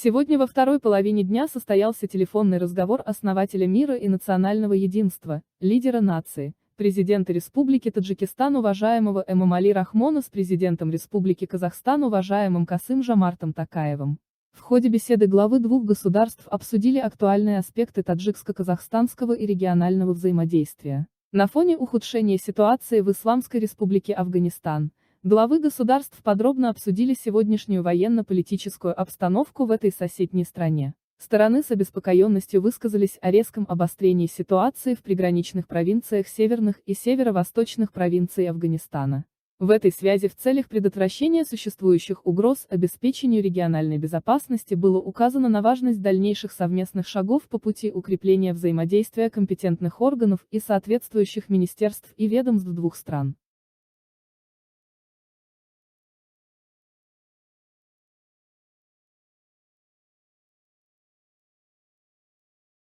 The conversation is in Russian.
Сегодня во второй половине дня состоялся телефонный разговор основателя мира и национального единства, лидера нации, президента Республики Таджикистан уважаемого Эмомали Рахмона с президентом Республики Казахстан уважаемым Касым-Жомартом Токаевым. В ходе беседы главы двух государств обсудили актуальные аспекты таджикско-казахстанского и регионального взаимодействия. На фоне ухудшения ситуации в Исламской Республике Афганистан, главы государств подробно обсудили сегодняшнюю военно-политическую обстановку в этой соседней стране. Стороны с обеспокоенностью высказались о резком обострении ситуации в приграничных провинциях северных и северо-восточных провинций Афганистана. В этой связи в целях предотвращения существующих угроз обеспечению региональной безопасности было указано на важность дальнейших совместных шагов по пути укрепления взаимодействия компетентных органов и соответствующих министерств и ведомств двух стран.